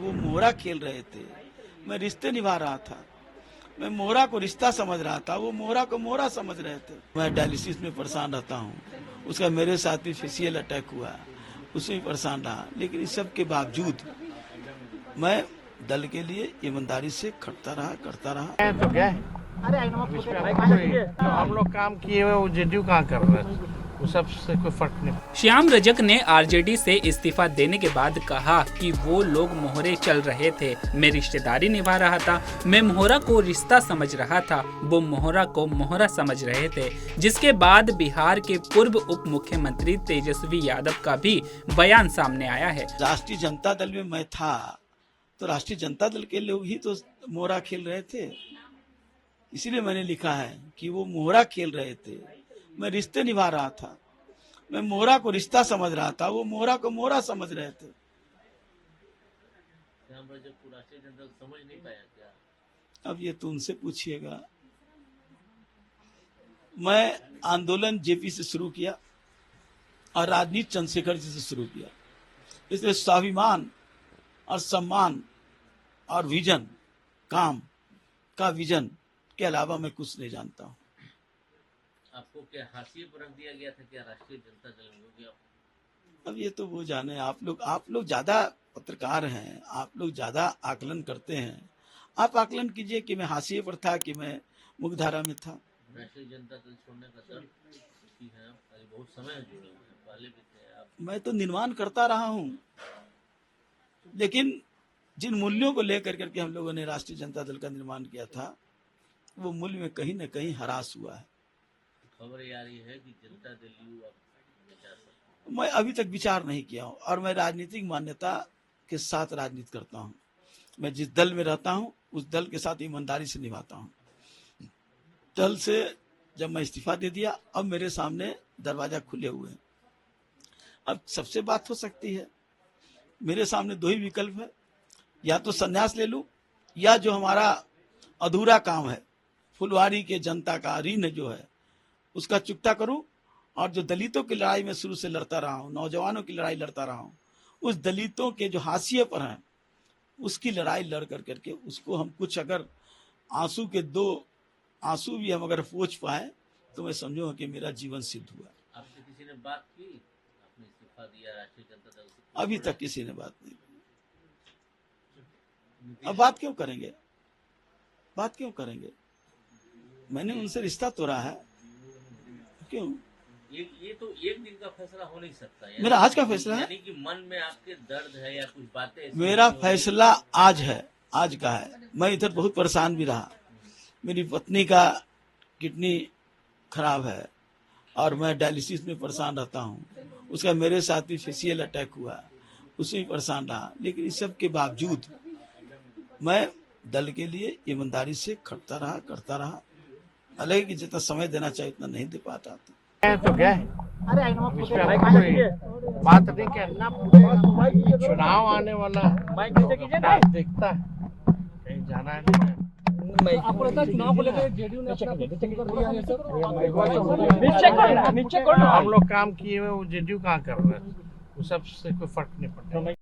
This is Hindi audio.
वो मोहरा खेल रहे थे, मैं रिश्ते निभा रहा था। मैं मोहरा को रिश्ता समझ रहा था, वो मोहरा को मोहरा समझ रहे थे। मैं डायलिसिस में परेशान रहता हूँ, उसका मेरे साथ भी फेशियल अटैक हुआ, उसमें परेशान रहा। लेकिन इस सब के बावजूद मैं दल के लिए ईमानदारी से खड़ता रहा, करता रहा। तो क्या है? तो हम लोग काम किए हुए वो जेडीयू कहाँ कर रहे हैं, वो सबसे कोई फर्क नहीं। श्याम रजक ने आरजेडी से इस्तीफा देने के बाद कहा कि वो लोग मोहरे चल रहे थे, मैं रिश्तेदारी निभा रहा था, मैं मोहरा को रिश्ता समझ रहा था, वो मोहरा को मोहरा समझ रहे थे। जिसके बाद बिहार के पूर्व उप मुख्यमंत्री तेजस्वी यादव का भी बयान सामने आया है। राष्ट्रीय जनता दल में मैं था तो राष्ट्रीय जनता दल के लोग ही तो मोहरा खेल रहे थे, इसीलिए मैंने लिखा है कि वो मोहरा खेल रहे थे, मैं रिश्ते निभा रहा था। मैं मोहरा को रिश्ता समझ रहा था, वो मोहरा को मोहरा समझ रहे थे। समझ नहीं पाया क्या? अब ये तो उनसे पूछिएगा। मैं आंदोलन जेपी से शुरू किया और राजनीति चंद्रशेखर जी से शुरू किया, इसलिए स्वाभिमान और सम्मान और विजन, काम का विजन के अलावा मैं कुछ नहीं जानता हूँ। आपको क्या हाशिए पर रख दिया गया था क्या राष्ट्रीय जनता दल में? हो गया? अब ये तो वो जाने, आप लोग ज्यादा पत्रकार हैं, आप लोग ज्यादा आकलन करते हैं। आप आकलन कीजिए कि मैं हाशिए पर था कि मैं मुख्यधारा में था। राष्ट्रीय जनता दल छोड़ने का दर्द है, बहुत समय जुड़े हुए हैं, पहले भी थे आप। मैं तो निर्माण करता रहा हूँ, लेकिन जिन मूल्यों को लेकर करके हम लोगों ने राष्ट्रीय जनता दल का निर्माण किया था, वो मूल्य में कहीं न कहीं हरास हुआ है। खबर ये आ रही है कि जनता दल यू अब विचार सकते। मैं अभी तक विचार नहीं किया हूँ और मैं राजनीतिक मान्यता के साथ राजनीति करता हूँ। मैं जिस दल में रहता हूँ उस दल के साथ ईमानदारी से निभाता हूँ। दल से जब मैं इस्तीफा दे दिया, अब मेरे सामने दरवाजा खुले हुए हैं। अब सबसे बात हो सकती है, मेरे सामने दो ही विकल्प है, या तो संन्यास ले लूं या जो हमारा अधूरा काम है, फुलवारी के जनता का ऋण जो है उसका चुकता करूं, और जो दलितों की लड़ाई में शुरू से लड़ता रहा हूं, नौजवानों की लड़ाई लड़ता रहा हूं, उस दलितों के जो हाशिए पर हैं उसकी लड़ाई लड़ कर करके उसको हम कुछ अगर आंसू के दो आंसू भी हम अगर पोंछ पाए तो मैं समझूंगा कि मेरा जीवन सिद्ध हुआ। आपसे किसी ने बात की? आपने इस्तीफा दिया राष्ट्रीय जनता दल से? अभी तक किसी ने बात नहीं की। अब बात क्यों करेंगे, बात क्यों करेंगे? मैंने उनसे रिश्ता तोड़ा है, क्यों? ये तो एक दिन का फैसला हो नहीं सकता। मेरा आज का फैसला है, यानी कि मन में आपके दर्द है या कुछ बातें? मेरा फैसला आज है, आज का है। मैं इधर बहुत परेशान भी रहा, मेरी पत्नी का किडनी खराब है और मैं डायलिसिस में परेशान रहता हूँ, उसका मेरे साथ भी फेशियल अटैक हुआ, उसमें परेशान रहा। लेकिन इस सब के बावजूद मैं दल के लिए ईमानदारी से खड़ता रहा, करता रहा। अलग कि जितना समय देना चाहिए उतना नहीं दे पाता था। तो क्या है? इस पे अलग कोई बात नहीं करना। चुनाव आने वाला है, देखता है, कहीं जाना है नहीं। आपको लगता है चुनाव को लेकर जेडीयू ने अपना हम लोग काम किए हुए वो जेडीयू कहाँ कर रहे हैं, वो सबसे कोई फर्क नहीं पड़ता।